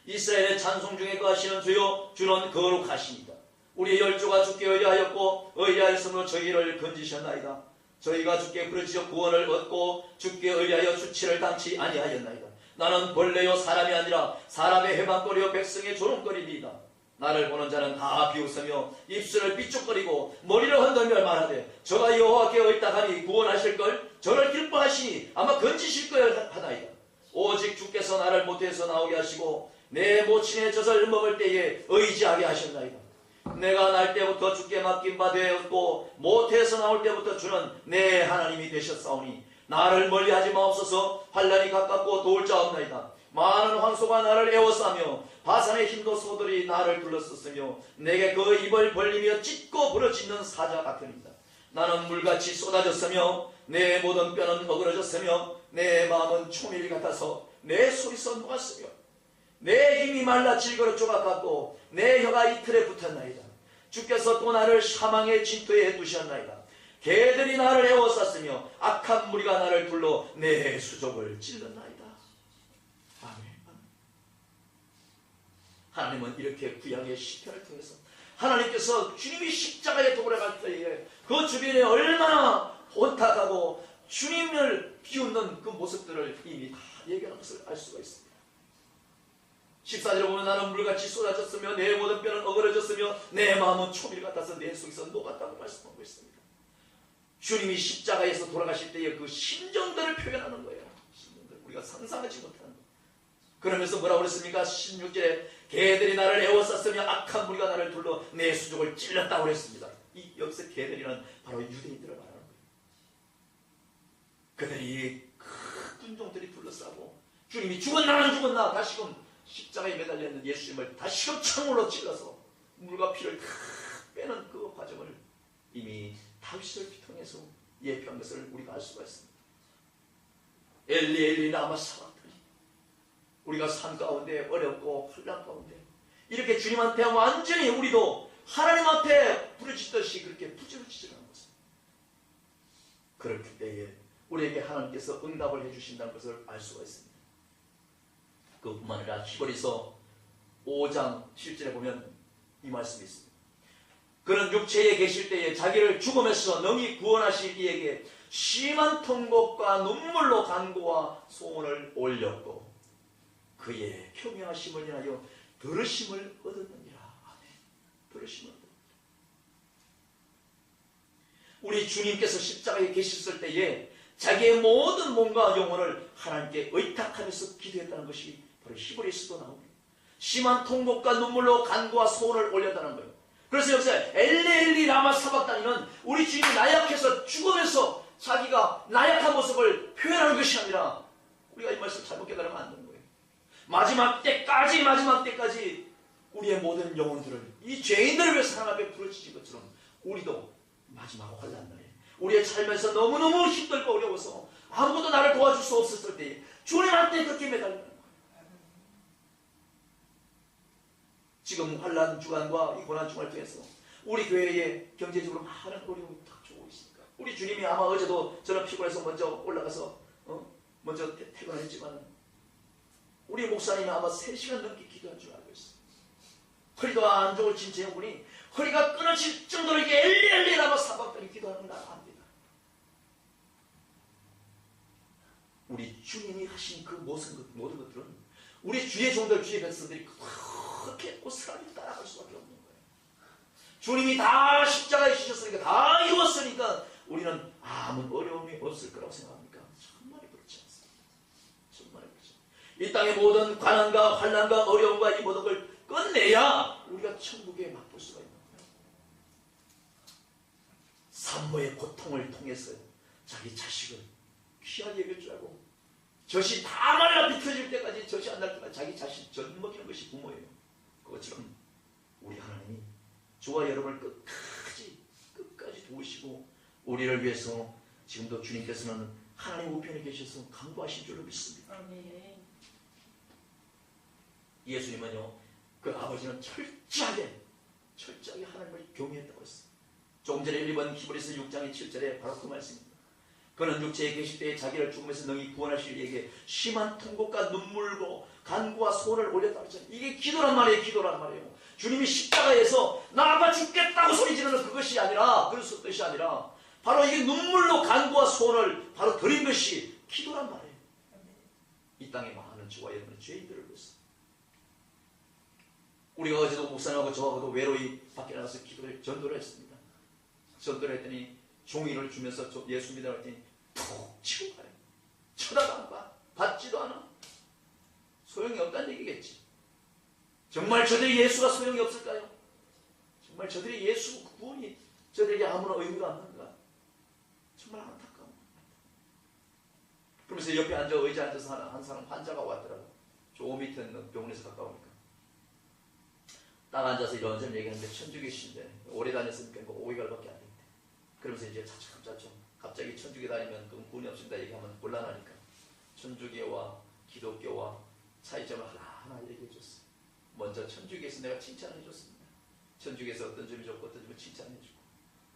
이스라엘의 찬송 중에 거하시는 주여 주는 거룩하시니까. 우리의 열조가 주께 의뢰하였고 의뢰하였으므로 저희를 건지셨나이다. 저희가 주께 부르짖어 구원을 얻고 주께 의뢰하여 수치를 당치 아니하였나이다. 나는 벌레요 사람이 아니라 사람의 해방거리요 백성의 조롱거리니이다. 나를 보는 자는 다 비웃으며 입술을 삐죽거리고 머리를 흔들며 말하되 저가 여호와께 의탁하니 구원하실걸. 저를 기뻐하시니 아마 건지실 걸 하나이다. 오직 주께서 나를 모태에서 나오게 하시고 내 모친의 젖을 먹을 때에 의지하게 하셨나이다. 내가 날 때부터 주께 맡긴 바 되었고 모태에서 나올 때부터 주는 내 하나님이 되셨사오니 나를 멀리하지 마옵소서. 환난이 가깝고 도울 자 없나이다. 많은 황소가 나를 애워싸며 바산의 힘도 소들이 나를 둘러쌌으며 내게 그 입을 벌리며 찢고 부러지는 사자 같으니라. 나는 물같이 쏟아졌으며 내 모든 뼈는 어그러졌으며 내 마음은 초밀 같아서 내 소리서 녹았으며 내 힘이 말라 질거려 조각같고 내 혀가 이틀에 붙었나이다. 주께서 또 나를 사망의 진토에 두셨나이다. 개들이 나를 에워쌌으며 악한 무리가 나를 둘러 내 수족을 찔렀나이다. 아멘. 하나님은 이렇게 구약의 시편을 통해서 하나님께서 주님이 십자가에 돌아갈 때에 그 주변에 얼마나 혼탁하고 주님을 비웃는 그 모습들을 이미 다 얘기하는 것을 알 수가 있습니다. 14절에 보면 나는 물같이 쏟아졌으며 내 모든 뼈는 어그러졌으며 내 마음은 초밀 같아서 내 속에서 녹았다고 말씀하고 있습니다. 주님이 십자가에서 돌아가실 때의 그 심정들을 표현하는 거예요. 심정들. 우리가 상상하지 못하는 거. 그러면서 뭐라고 그랬습니까? 16절에 개들이 나를 에워쌌으며 악한 무리가 나를 둘러 내 수족을 찔렀다고 그랬습니다. 이 여기서 개들이란 바로 유대인들을 말하는 거예요. 그들이 큰 군종들이 둘러싸고 주님이 죽었나 안 죽었나 다시금 십자가에 매달려 있는 예수님을 다시금 창으로 찔러서 물과 피를 다 빼는 그 과정을 이미 다윗을 통해서 예표한 것을 우리가 알 수가 있습니다. 엘리 엘리 라마 사박다니. 우리가 삶 가운데 어렵고 혼란 가운데 이렇게 주님한테 완전히 우리도 하나님 앞에 부르짖듯이 그렇게 부르짖으라는 것입니다. 그럴 때에 우리에게 하나님께서 응답을 해주신다는 것을 알 수가 있습니다. 그뿐만 아니라 히브리서 5장 7절에 보면 이 말씀이 있습니다. 그는 육체에 계실 때에 자기를 죽음에서 능히 구원하실 이에게 심한 통곡과 눈물로 간구와 소원을 올렸고 그의 평행하심을 인하여 들으심을 얻었느니라. 아멘. 들으심을 얻었느니라. 우리 주님께서 십자가에 계셨을 때에 자기의 모든 몸과 영혼을 하나님께 의탁하면서 기도했다는 것이 바로 히브리서도 나옵니다. 심한 통곡과 눈물로 간구와 소원을 올렸다는 거예요. 그래서 여기서 엘리 라마 사박단이는 우리 주님이 나약해서 죽으면서 자기가 나약한 모습을 표현하는 것이 아니라 우리가 이 말씀을 잘못 깨달으면 안 되는 거예요. 마지막 때까지 우리의 모든 영혼들을 이 죄인들을 위해서 하나님 앞에 부르짖은 것처럼 우리도 마지막 환난 날에 우리의 삶에서 너무너무 힘들고 어려워서 아무것도 나를 도와줄 수 없었을 때 주님한테 그렇게 매달리는 거예요. 지금 환난 주간과 이 고난 주간을 통해서 우리 교회에 경제적으로 많은 어려움이 닥쳐오고 있으니까 우리 주님이 아마 어제도 저는 피곤해서 먼저 올라가서 먼저 퇴근을 했지만 우리 목사님이 아마 3시간 넘게 기도한 줄 알고 있어요. 허리도 안 좋을 진재형분이 허리가 끊어질 정도로 이게 엘리라마 사박단이 기도하는 건 압니다. 우리 주님이 하신 그 모든 것들은 우리 주의 종들, 주의 백성들이 그렇게 고스란히 따라갈 수밖에 없는 거예요. 주님이 다 십자가에 지셨으니까 다 이루었으니까 우리는 아무 어려움이 없을 거라고 생각합니까? 정말 그렇지 않습니다. 정말 그렇지 않습니다. 이 땅의 모든 가난과 환난과 어려움과 이 모든 걸 끝내야 우리가 천국에 맛볼 수가 있는 거예요. 산모의 고통을 통해서 자기 자식을 귀하게 여길 줄 알고 젖이 다 말라 비틀어질 때까지 젖이 안 날 때까지 자기 자식 젖 먹이는 것이 부모예요. 그것처럼 우리 하나님이 저와 여러분을 끝까지 도우시고 우리를 위해서 지금도 주님께서는 하나님 우편에 계셔서 강구하신 줄로 믿습니다. 아멘. 예수님은요, 그 아버지는 철저하게 하나님을 경외했다고 했어요. 조금 전에 읽은 히브리서 6장 7절에 바로 그 말씀입니다. 그는 육체에 계실 때에 자기를 죽음에서 능히 구원하실 이에게 심한 통곡과 눈물로 간구와 소원을 올렸다고 했잖아요. 이게 기도란 말이에요. 기도란 말이에요. 주님이 십자가에서 나 아파 죽겠다고 소리 지르는 그것이 아니라 그런 뜻이 아니라 바로 이게 눈물로 간구와 소원을 바로 드린 것이 기도란 말이에요. 이 땅에 많은 저와 여러분의 죄인들을 위해서 우리가 어제도 목사님하고 저하고도 외로이 밖에 나가서 전도를 했습니다. 전도를 했더니 종이를 주면서 예수 믿으라고 했더니 푹 치고 가요. 쳐다도 안 봐. 받지도 않아. 소용이 없다는 얘기겠지. 정말 저들이 예수가 소용이 없을까요? 정말 저들이 예수 구원이 저들에게 아무런 의미가 없는가? 정말 안타까워. 그러면서 옆에 의자에 앉아서 한 사람 환자가 왔더라고. 저 밑에 있는 병원에서 가까우니까. 딱 앉아서 이런저런 얘기하는데 천주교 신데 오래 다녔으니까 5개월밖에 안 됐대. 그러면서 이제 차츰 갑자기 천주교 다니면 그 구원이 없습니다 얘기하면 곤란하니까 천주교와 기독교와 차이점을 하나하나 얘기해 줬어요. 먼저 천주교에서 내가 칭찬을 해줬습니다. 천주교에서 어떤 점이 좋고 어떤 점을 칭찬해 주고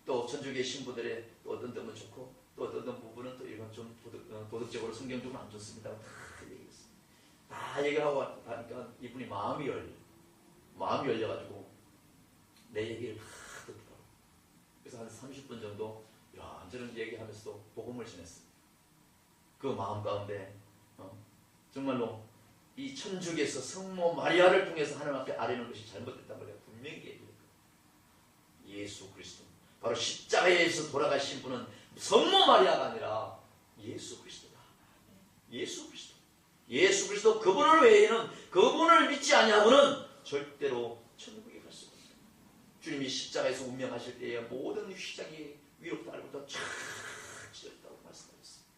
또 천주교의 신부들의 또 어떤 점은 좋고 또 어떤 부분은 또 이건 좀 도덕적으로 성경적으로 안 좋습니다. 다 얘기했어요. 다 얘기하고 하니까 이분이 마음이 열려가지고 내 얘기를 다 듣더라고요. 그래서 한 30분 정도 이런저런 얘기하면서도 복음을 전했어요. 그 마음 가운데 정말로 이 천주교에서 성모 마리아를 통해서 하나님 앞에 아뢰는 것이 잘못됐다는 걸 분명히 얘기했거든요. 예수 그리스도 바로 십자가에서 돌아가신 분은 성모 마리아가 아니라 예수 그리스도다. 예수 그리스도 그분을 외에는 그분을 믿지 아니하고는 절대로 천국에 갈 수가 없습니다. 주님이 십자가에서 운명하실 때에 모든 휘장이 위로 달부터 쫙 찢어졌다고 말씀하셨습니다.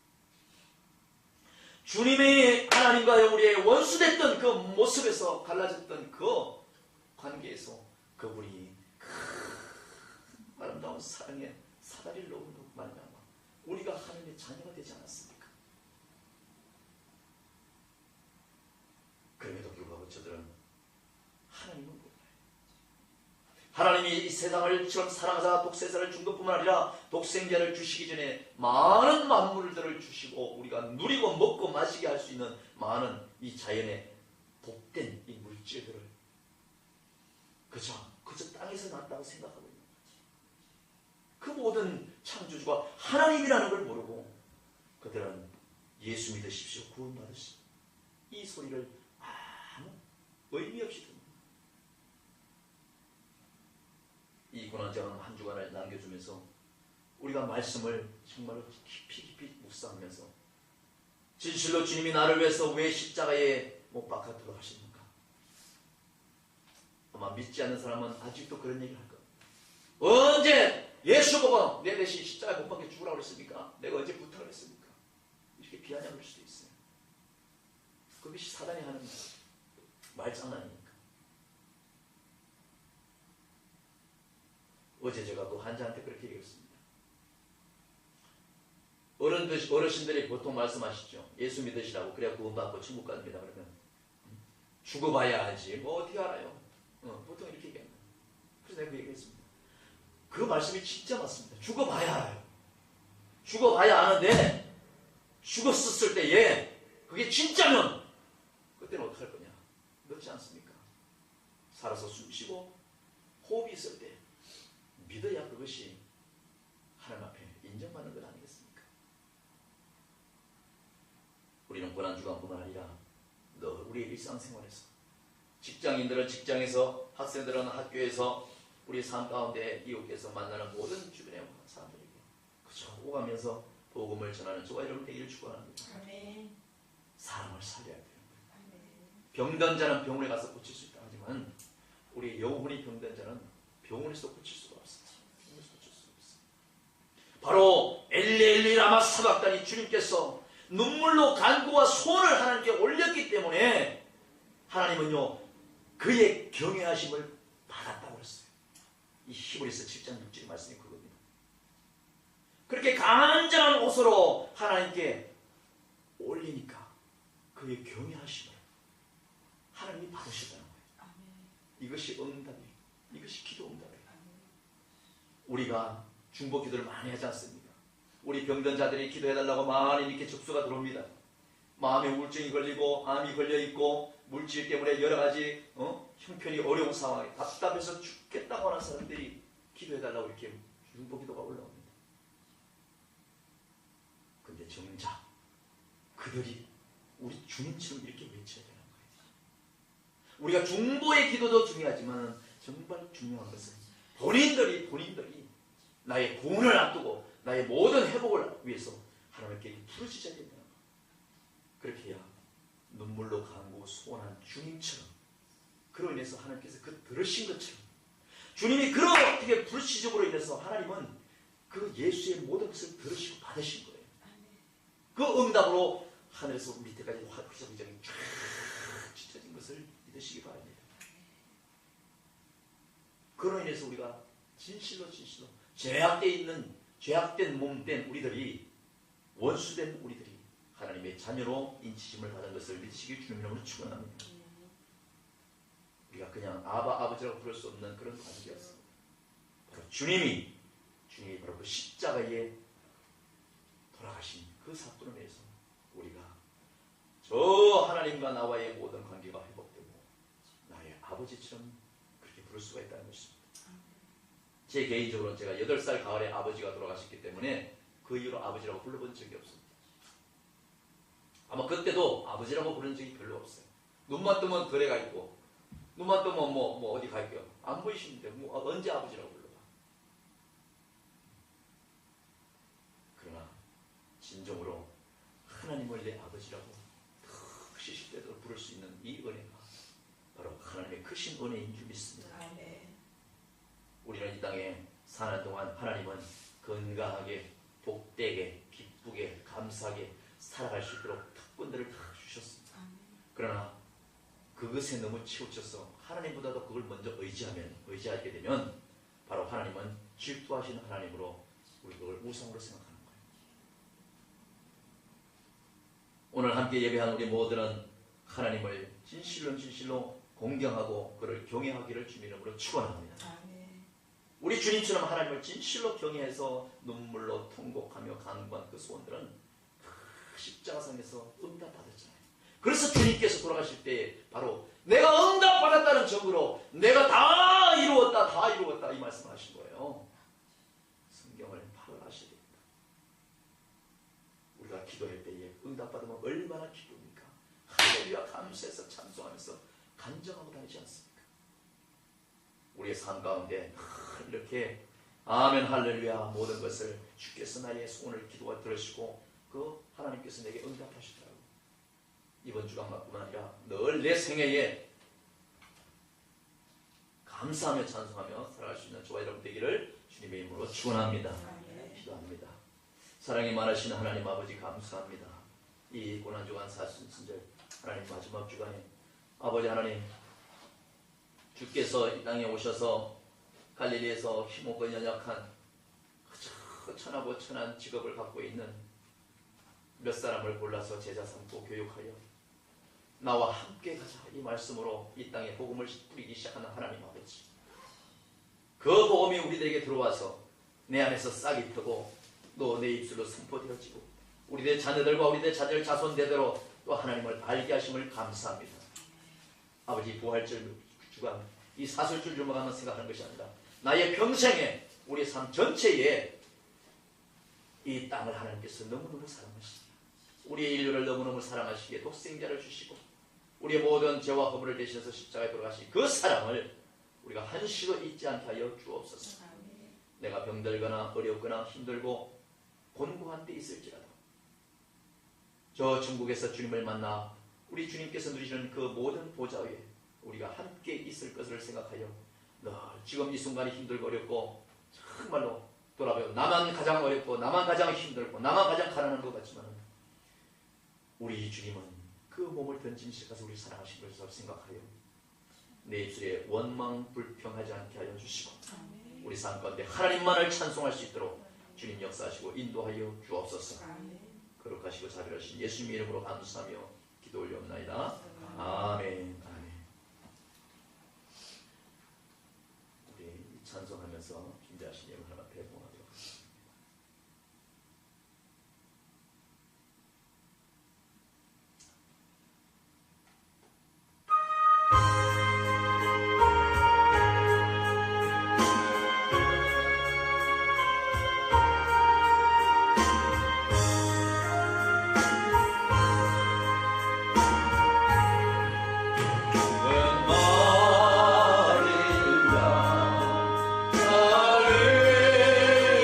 주님의 하나님과 우리의 원수됐던 그 모습에서 갈라졌던 그 관계에서 그분이 아름다운 사랑의 사다리를 놓은 것 말미암아 우리가 하나님의 자녀가 되지 않았습니까? 그럼에도 불구하고 저들은 하나님은 몰라요. 하나님이 이 세상을 처럼 사랑하사 독생자를 준 것뿐만 아니라 독생자를 주시기 전에 많은 만물들을 주시고 우리가 누리고 먹고 마시게 할 수 있는 많은 이 자연의 복된 이 물질들을 그저 땅에서 났다고 생각하고 있는 거지. 그 모든 창조주가 하나님이라는 걸 모르고 그들은 예수 믿으십시오 구원받으시오 이 소리를 아무 의미 없이 듣는 이 고난장은 한 주간을 남겨주면서 우리가 말씀을 정말로 깊이 묵상하면서 진실로 주님이 나를 위해서 왜 십자가에 못 박아 돌아가십니까? 아마 믿지 않는 사람은 아직도 그런 얘기를 할 거예요. 언제 예수 보고 내 대신 십자가에 못 박혀 죽으라고 그랬습니까? 내가 언제 부탁을 했습니까? 이렇게 비아냥할 수도 있어요. 그것이 사단이 하는 말장난이니까. 어제 제가 그 환자한테 그렇게 얘기했습니다. 어르신들이 보통 말씀하시죠. 예수 믿으시라고 그래야 구원받고 천국 갑니다. 그러면 죽어봐야 하지 뭐 어떻게 알아요? 보통 이렇게 얘기합니다. 그래서 내가 그 얘기했습니다. 그 말씀이 진짜 맞습니다. 죽어봐야 알아요. 죽어봐야 아는데 죽었을 때에 그게 진짜면 그때는 어떻게 할 거냐? 그렇지 않습니까? 살아서 숨쉬고 호흡이 있을 때 믿어야 그것이 하나님 앞에 인정받는 것 아니겠습니까? 우리는 고난주간뿐만 아니라 우리의 일상생활에서 직장인들은 직장에서 학생들은 학교에서 우리 삶 가운데 이웃께서 만나는 모든 주변의 사람들에게 그저 오가면서 복음을 전하는 저와 여러분 되기를 축원합니다. 사람을 살려야 돼요. 병든 자는 병원에 가서 고칠 수 있다 하지만 우리 영혼이 병든 자는 병원에서 고칠 수가 없어요. 바로 엘리 라마 사박단이 주님께서 눈물로 간구와 소원을 하나님께 올렸기 때문에 하나님은요 그의 경외하심을 받았다고 그랬어요. 이 히브리서 7장 6절 말씀이 그겁니다. 그렇게 간절한 옷으로 하나님께 올리니까 그의 경외하심을 하나님이 받으셨다는 거예요. 이것이 응답이에요. 이것이 기도 응답이에요. 우리가 중보 기도를 많이 하지 않습니까? 우리 병든 자들이 기도해달라고 많이 이렇게 접수가 들어옵니다. 마음에 우울증이 걸리고 암이 걸려있고 물질 때문에 여러 가지 형편이 어려운 상황에 답답해서 죽겠다고 하는 사람들이 기도해달라고 이렇게 중보 기도가 올라옵니다. 근데 정작 그들이 우리 주님처럼 이렇게 외쳐야 되는 거예요. 우리가 중보의 기도도 중요하지만 정말 중요한 것은 본인들이 나의 구원을 앞두고 나의 모든 회복을 위해서 하나님께 부르짖어야 된다. 그렇게 해야 눈물로 간구 소원한 주님처럼 그로 인해서 하나님께서 그 들으신 것처럼 주님이 그런 어떻게 부르짖음으로 인해서 하나님은 그 예수의 모든 것을 들으시고 받으신 거예요. 그 응답으로 하늘에서 밑에까지 화기장이 쫙 찢어진 것을 믿으시기 바랍니다. 그로 인해서 우리가 진실로 죄악된 몸된 우리들이 원수된 우리들이 하나님의 자녀로 인치심을 받은 것을 믿으시길 주님 이름으로 축원합니다. 우리가 그냥 아버지라고 부를 수 없는 그런 관계였습니다. 바로 주님이 바로 그 십자가에 돌아가신 그 사건을 위해서 우리가 저 하나님과 나와의 모든 관계가 회복되고 나의 아버지처럼 그렇게 부를 수가 있다는 것입니다. 제 개인적으로는 제가 8살 가을에 아버지가 돌아가셨기 때문에 그 이후로 아버지라고 불러본 적이 없습니다. 아마 그때도 아버지라고 부른 적이 별로 없어요. 눈만 뜨면 거래가 있고 눈만 뜨면 뭐 어디 갈게요. 안 보이시는데 언제 아버지라고 불러봐. 그러나 진정으로 하나님을 내 아버지라고 더 시시때도 부를 수 있는 이 은혜가 바로 하나님의 크신 은혜인 줄 믿습니다. 우리는 이 땅에 사는 동안 하나님은 건강하게 복되게 기쁘게 감사하게 살아갈 수 있도록 특권들을 다 주셨습니다. 그러나 그것에 너무 치우쳐서 하나님보다도 그걸 먼저 의지하게 되면 바로 하나님은 질투하시는 하나님으로 우리 그걸 우상으로 생각하는 거예요. 오늘 함께 예배한 우리 모두는 하나님을 진실로 공경하고 그를 경외하기를 주님 이름으로 축원합니다. 우리 주님처럼 하나님을 진실로 경외해서 눈물로 통곡하며 간구한 그 소원들은 십자가상에서 응답받았잖아요. 그래서 주님께서 돌아가실 때 바로 내가 응답받았다는 점으로 내가 다 이루었다 이 말씀을 하신 거예요. 성경을 바로 아셔야 됩니다. 우리가 기도할 때에 응답받으면 얼마나 기쁩니까? 할렐루야 감사해서 찬송하면서 간증하고 다니지 않습니까? 우리의 삶 가운데 이렇게 아멘 할렐루야 모든 것을 주께서 나의 소원을 기도가 들으시고 그 하나님께서 내게 응답하시더라고요. 이번 주간만뿐만 아니라 늘 내 생애에 감사하며 찬송하며 살아갈 수 있는 저와 여러분 되기를 주님의 이름으로 축원합니다. 기도합니다. 사랑이 많으신 하나님 아버지 감사합니다. 이 고난주간 사순절 하나님 마지막 주간에 아버지 하나님 주께서 이 땅에 오셔서 갈릴리에서 힘없고 연약한 천하고 천한 직업을 갖고 있는 몇 사람을 골라서 제자 삼고 교육하여 나와 함께 가자 이 말씀으로 이 땅에 복음을 뿌리기 시작하는 하나님 아버지, 그 복음이 우리들에게 들어와서 내 안에서 싹이 트고 또 내 입술로 선포되어지고 우리들 자녀들과 우리들 자녀들 자손대대로 또 하나님을 알게 하심을 감사합니다. 아버지 부활절 주간 이 사슬줄 주먹하면 생각하는 것이 아니라 나의 평생에 우리 삶 전체에 이 땅을 하나님께서 너무너무 사랑하시고 우리의 인류를 너무너무 사랑하시기에 독생자를 주시고 우리의 모든 죄와 허물을 대신해서 십자가에 돌아가신 그 사랑을 우리가 한시도 잊지 않게 하여 주옵소서. 내가 병들거나 어렵거나 힘들고 곤고한 때 있을지라도 저 천국에서 주님을 만나 우리 주님께서 누리시는 그 모든 보좌 위에 우리가 함께 있을 것을 생각하여 늘 지금 이 순간이 힘들고 어렵고 정말로 돌아보면 나만 가장 어렵고 나만 가장 힘들고 나만 가장 가난한 것 같지만 우리 주님은 그 몸을 던진 시까지 우리 사랑하신 것을 생각하여 내 입술에 원망 불평하지 않게 하여 주시고 우리 삶 가운데 하나님만을 찬송할 수 있도록 주님 역사하시고 인도하여 주옵소서. 거룩하시고 자비하신 예수님의 이름으로 감사하며 기도 올려옵나이다. 아멘. 아멘. 우리 찬송하면서 준비하신 예물 하나 배봉하도록 하겠습니다. Hallelujah.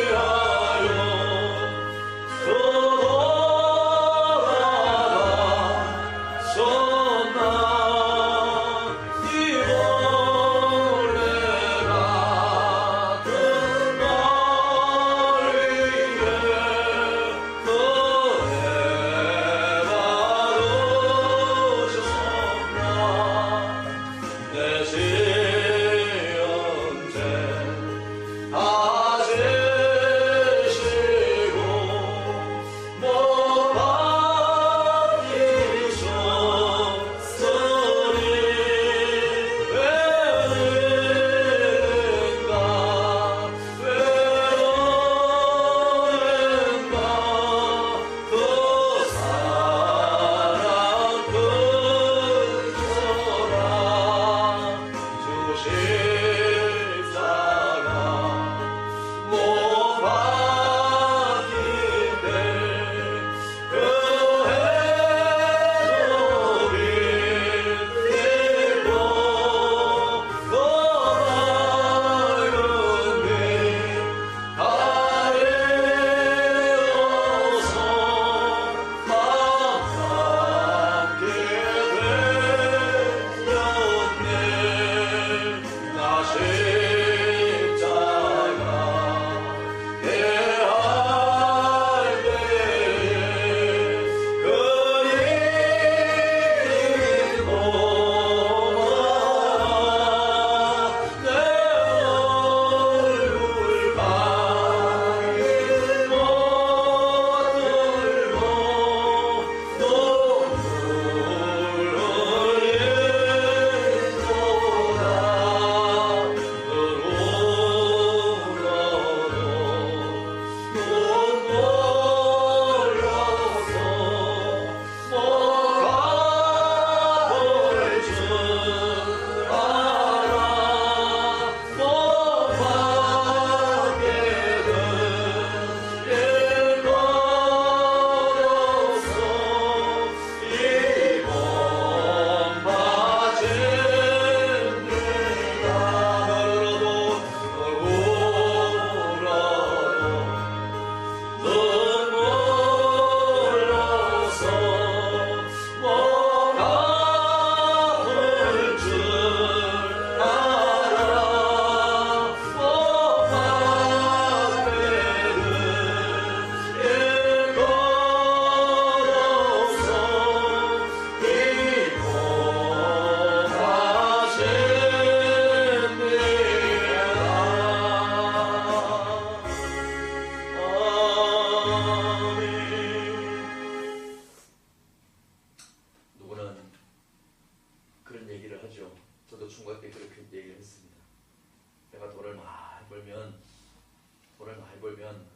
돈을 많이 벌면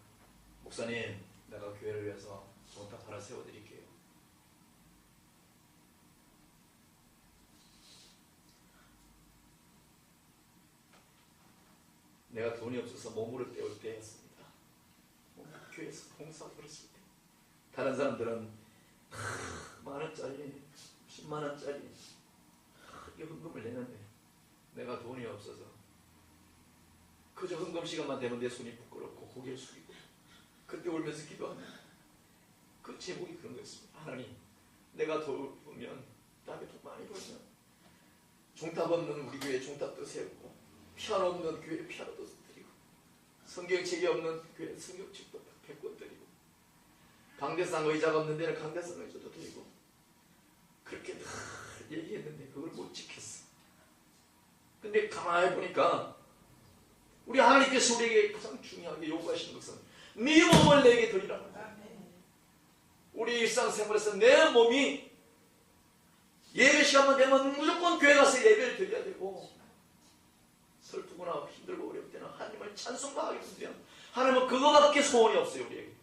목사님 내가 교회를 위해서 종탑 하나 세워드릴게요. 내가 돈이 없어서 몸으로 때울 때였습니다. 교회에서 봉사하고 그랬을 때 다른 사람들은 만원짜리 10만원짜리 이 헌금을 내는데 내가 돈이 없어서 그저 헌금 시간만 되면 내 손이 부끄럽고 고개를 숙이고 그때 울면서 기도하는 그 제목이 그런 거였습니다. 하나님 내가 도우면 나에게 돈 많이 벌면 종탑 없는 우리 교회 종탑도 세우고 피아노 없는 교회 피아노도 드리고 성경책이 없는 교회 성경책도 100권 드리고 강대상 의자가 없는 데는 강대상 의자도 드리고 그렇게 다 얘기했는데 그걸 못 지켰어. 근데 가만히 보니까 우리 하나님께서 우리에게 가장 중요하게 요구하시는 것은 네 몸을 내게 드리라는 거예요. 우리 일상생활에서 내 몸이 예배 시간만 되면 무조건 교회 가서 예배를 드려야 되고 슬프거나 힘들고 어려울 때는 하나님을 찬송하게 되면 하나님은 그거밖에 소원이 없어요. 우리에게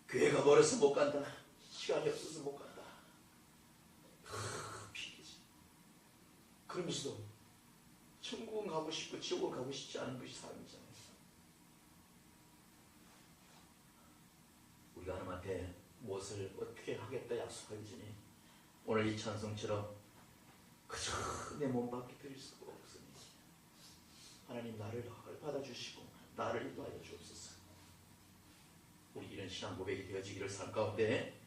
교회가 멀어서 못 간다, 시간이 없어서 못 간다, 피해지. 그러면서도 천국은 가고 싶고 지옥은 가고 싶지 않은 것이 삶이잖아요. 우리가 하나님한테 무엇을 어떻게 하겠다 약속하지니 오늘 이 찬송처럼 그저 내 몸밖에 드릴 수가 없으니 하나님 나를 받아주시고 나를 인도하여 주옵소서. 우리 이런 신앙 고백이 되어지기를 삶 가운데